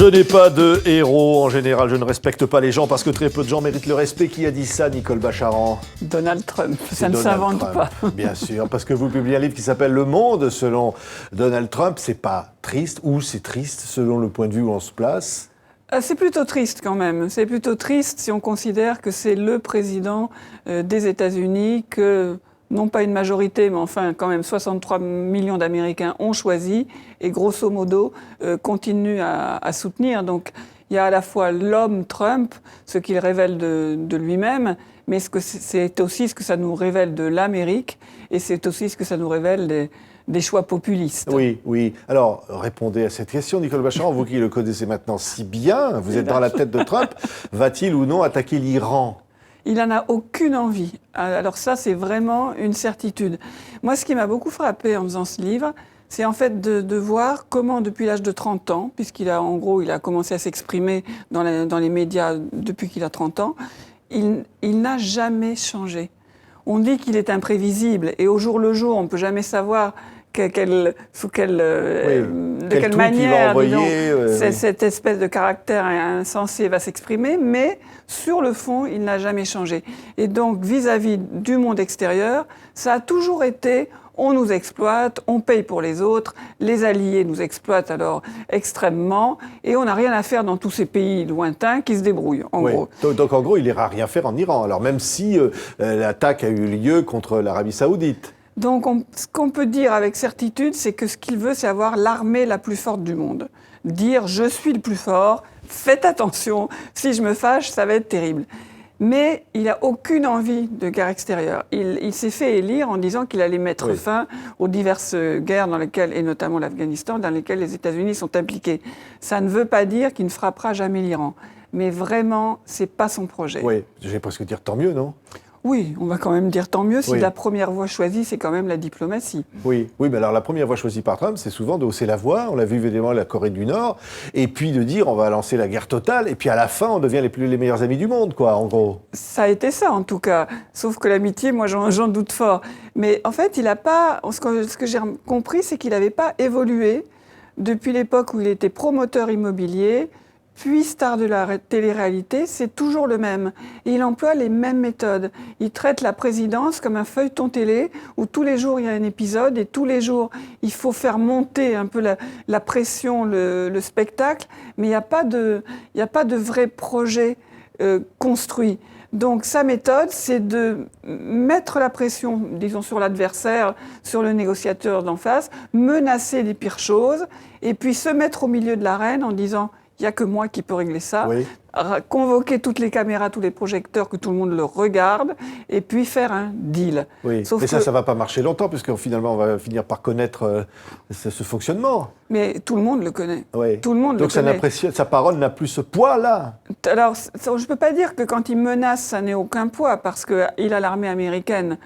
Je n'ai pas de héros. En général, je ne respecte pas les gens parce que très peu de gens méritent le respect. Qui a dit ça, Nicole Bacharan? Donald Trump. Ça ne s'invente pas. Bien sûr, parce que vous publiez un livre qui s'appelle Le Monde selon Donald Trump. C'est pas triste ou c'est triste selon le point de vue où on se place? C'est plutôt triste quand même. C'est plutôt triste si on considère que c'est le président des États-Unis que, non pas une majorité, mais enfin quand même 63 millions d'Américains ont choisi et grosso modo continuent à soutenir. Donc il y a à la fois l'homme Trump, ce qu'il révèle de lui-même, mais c'est aussi ce que ça nous révèle de l'Amérique et c'est aussi ce que ça nous révèle des choix populistes. Oui, oui. Alors, répondez à cette question, Nicole Bacharan, vous qui le connaissez maintenant si bien, vous êtes dans la tête de Trump, va-t-il ou non attaquer l'Iran ? Il n'en a aucune envie. Alors ça, c'est vraiment une certitude. Moi, ce qui m'a beaucoup frappé en faisant ce livre, c'est en fait de voir comment, depuis l'âge de 30 ans, puisqu'il a, en gros, il a commencé à s'exprimer dans les médias depuis qu'il a 30 ans, il n'a jamais changé. On dit qu'il est imprévisible et au jour le jour, on ne peut jamais savoir de quelle manière cette espèce de caractère insensé va s'exprimer, mais sur le fond, il n'a jamais changé. Et donc, vis-à-vis du monde extérieur, ça a toujours été on nous exploite, on paye pour les autres, les alliés nous exploitent alors extrêmement, et on n'a rien à faire dans tous ces pays lointains qui se débrouillent, en gros. Donc en gros, il n'ira rien faire en Iran, alors même si l'attaque a eu lieu contre l'Arabie Saoudite. Donc, ce qu'on peut dire avec certitude, c'est que ce qu'il veut, c'est avoir l'armée la plus forte du monde. Dire « je suis le plus fort, faites attention, si je me fâche, ça va être terrible ». Mais il n'a aucune envie de guerre extérieure. Il s'est fait élire en disant qu'il allait mettre fin aux diverses guerres dans lesquelles, et notamment l'Afghanistan, dans lesquelles les États-Unis sont impliqués. Ça ne veut pas dire qu'il ne frappera jamais l'Iran. Mais vraiment, ce n'est pas son projet. Oui, je vais presque dire tant mieux, non ? Oui, on va quand même dire tant mieux si la première voie choisie, c'est quand même la diplomatie. Oui, mais alors la première voie choisie par Trump, c'est souvent de hausser la voix, on l'a vu évidemment la Corée du Nord, et puis de dire on va lancer la guerre totale, et puis à la fin on devient les meilleurs amis du monde, quoi, en gros. Ça a été ça en tout cas, sauf que l'amitié, moi j'en doute fort. Mais en fait, il n'a pas, ce que j'ai compris, c'est qu'il n'avait pas évolué depuis l'époque où il était promoteur immobilier, puis star de la télé-réalité, c'est toujours le même. Et il emploie les mêmes méthodes. Il traite la présidence comme un feuilleton télé où tous les jours il y a un épisode et tous les jours il faut faire monter un peu la pression, le spectacle, mais il n'y a pas de vrai projet construit. Donc sa méthode, c'est de mettre la pression, disons, sur l'adversaire, sur le négociateur d'en face, menacer les pires choses, et puis se mettre au milieu de l'arène en disant il n'y a que moi qui peux régler ça. Oui. Convoquer toutes les caméras, tous les projecteurs, que tout le monde le regarde, et puis faire un deal. Oui, mais ça ne va pas marcher longtemps, puisque finalement, on va finir par connaître ce fonctionnement. Mais tout le monde le connaît. Oui. Tout le monde donc le connaît. Sa parole n'a plus ce poids-là. Alors, je ne peux pas dire que quand il menace, ça n'ait aucun poids, parce qu'il a l'armée américaine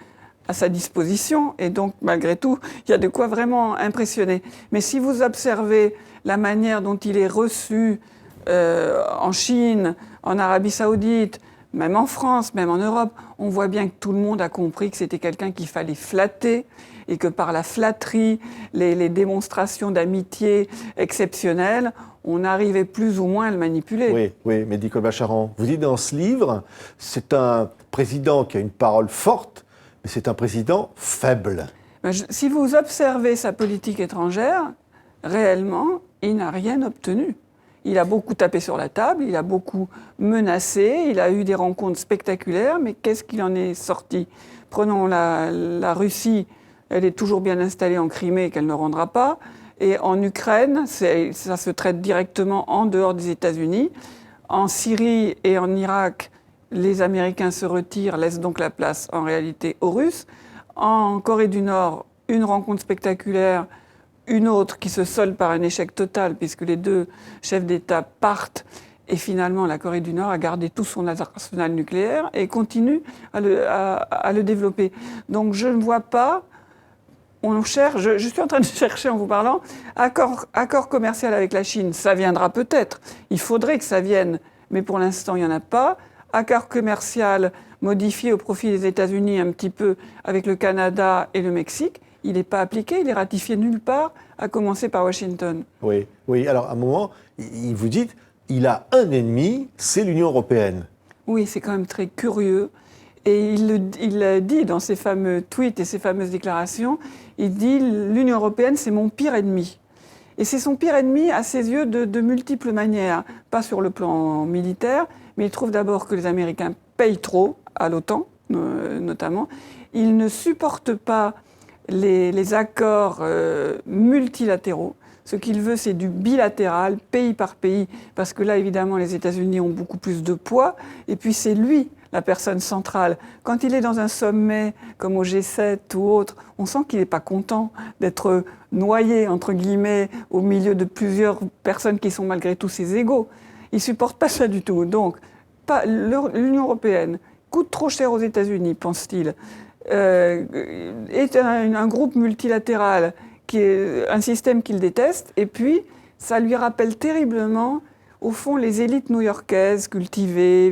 à sa disposition, et donc, malgré tout, il y a de quoi vraiment impressionner. Mais si vous observez la manière dont il est reçu en Chine, en Arabie Saoudite, même en France, même en Europe, on voit bien que tout le monde a compris que c'était quelqu'un qu'il fallait flatter et que par la flatterie, les démonstrations d'amitié exceptionnelles, on arrivait plus ou moins à le manipuler. Oui, mais Nicole Bacharan, vous dites dans ce livre, c'est un président qui a une parole forte, mais c'est un président faible. Si vous observez sa politique étrangère, réellement, il n'a rien obtenu. Il a beaucoup tapé sur la table, il a beaucoup menacé, il a eu des rencontres spectaculaires, mais qu'est-ce qu'il en est sorti ? Prenons la Russie, elle est toujours bien installée en Crimée qu'elle ne rendra pas, et en Ukraine, ça se traite directement en dehors des États-Unis. En Syrie et en Irak, les Américains se retirent, laissent donc la place en réalité aux Russes. En Corée du Nord, une rencontre spectaculaire, une autre qui se solde par un échec total puisque les deux chefs d'État partent et finalement la Corée du Nord a gardé tout son arsenal nucléaire et continue à le développer. Donc je ne vois pas, je suis en train de chercher en vous parlant, accord commercial avec la Chine, ça viendra peut-être, il faudrait que ça vienne, mais pour l'instant il n'y en a pas. Accord commercial modifié au profit des États-Unis un petit peu avec le Canada et le Mexique, il n'est pas appliqué, il est ratifié nulle part, à commencer par Washington. Oui, oui. Alors, à un moment, vous dites, il a un ennemi, c'est l'Union européenne. Oui, c'est quand même très curieux. Et il dit dans ses fameux tweets et ses fameuses déclarations, il dit « l'Union européenne, c'est mon pire ennemi ». Et c'est son pire ennemi à ses yeux de multiples manières. Pas sur le plan militaire, mais il trouve d'abord que les Américains payent trop à l'OTAN, notamment. Il ne supporte pas les accords multilatéraux. Ce qu'il veut, c'est du bilatéral, pays par pays, parce que là, évidemment, les États-Unis ont beaucoup plus de poids. Et puis, c'est lui, la personne centrale. Quand il est dans un sommet, comme au G7 ou autre, on sent qu'il n'est pas content d'être noyé, entre guillemets, au milieu de plusieurs personnes qui sont malgré tout ses égaux. Il ne supporte pas ça du tout. Donc, l'Union européenne coûte trop cher aux États-Unis, pense-t-il, est un groupe multilatéral qui est un système qu'il déteste, et puis ça lui rappelle terriblement, au fond, les élites new-yorkaises, cultivées,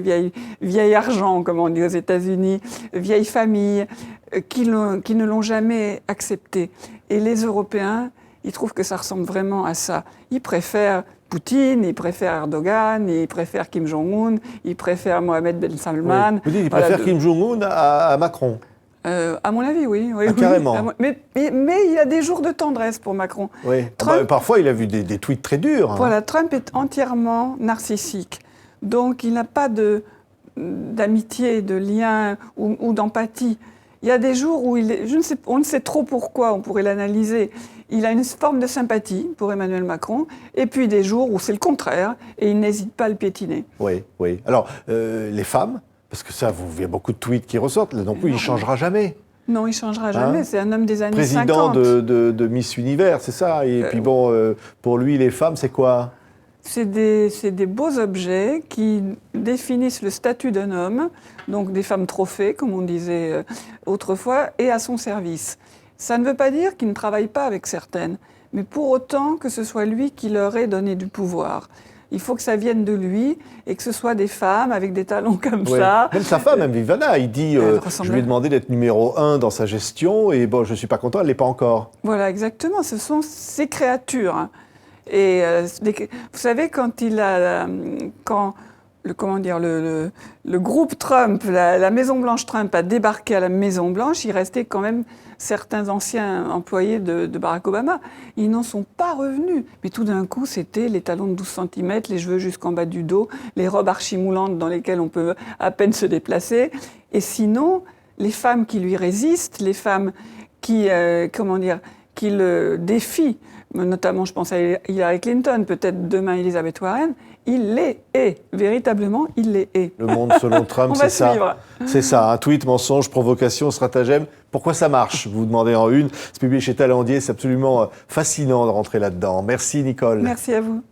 vieilles argent, comme on dit aux États-Unis, vieilles familles, qui ne l'ont jamais accepté. Et les Européens, ils trouvent que ça ressemble vraiment à ça. Ils préfèrent Poutine, ils préfèrent Erdogan, ils préfèrent Kim Jong-un, ils préfèrent Mohamed Ben Salman. Oui. Vous dites qu'ils préfèrent Kim Jong-un à Macron. À mon avis, oui. Ah, carrément. Mais il y a des jours de tendresse pour Macron. Oui. Trump, parfois, il a vu des tweets très durs. Hein. Voilà, Trump est entièrement narcissique. Donc, il n'a pas d'amitié, de lien ou d'empathie. Il y a des jours où on ne sait trop pourquoi, on pourrait l'analyser. Il a une forme de sympathie pour Emmanuel Macron, et puis des jours où c'est le contraire, et il n'hésite pas à le piétiner. Oui, oui. Alors, les femmes, parce que ça, il y a beaucoup de tweets qui ressortent, là non plus, il ne changera jamais. Non, il ne changera jamais, c'est un homme des années Président 50. de Miss Univers, c'est ça. Et puis bon, pour lui, les femmes, c'est quoi ? C'est des beaux objets qui définissent le statut d'un homme, donc des femmes trophées, comme on disait autrefois, et à son service. Ça ne veut pas dire qu'il ne travaille pas avec certaines, mais pour autant que ce soit lui qui leur ait donné du pouvoir. Il faut que ça vienne de lui et que ce soit des femmes avec des talents comme ça. Même sa femme, même Vivana, il dit je lui ai demandé d'être numéro 1 dans sa gestion et bon, je ne suis pas content, elle ne l'est pas encore. Voilà, exactement. Ce sont ces créatures. Hein. Et vous savez, quand le groupe Trump, la Maison-Blanche Trump a débarqué à la Maison-Blanche, il restait quand même certains anciens employés de Barack Obama. Ils n'en sont pas revenus. Mais tout d'un coup, c'était les talons de 12 cm, les cheveux jusqu'en bas du dos, les robes archimoulantes dans lesquelles on peut à peine se déplacer. Et sinon, les femmes qui lui résistent, les femmes qui le défient, notamment je pense à Hillary Clinton, peut-être demain Elizabeth Warren, il les hait, véritablement, il les hait. Le monde selon Trump, c'est ça. Suivre. C'est ça, un tweet, mensonge, provocation, stratagème. Pourquoi ça marche ? Vous demandez en une. C'est publié chez Talendier, c'est absolument fascinant de rentrer là-dedans. Merci Nicole. Merci à vous.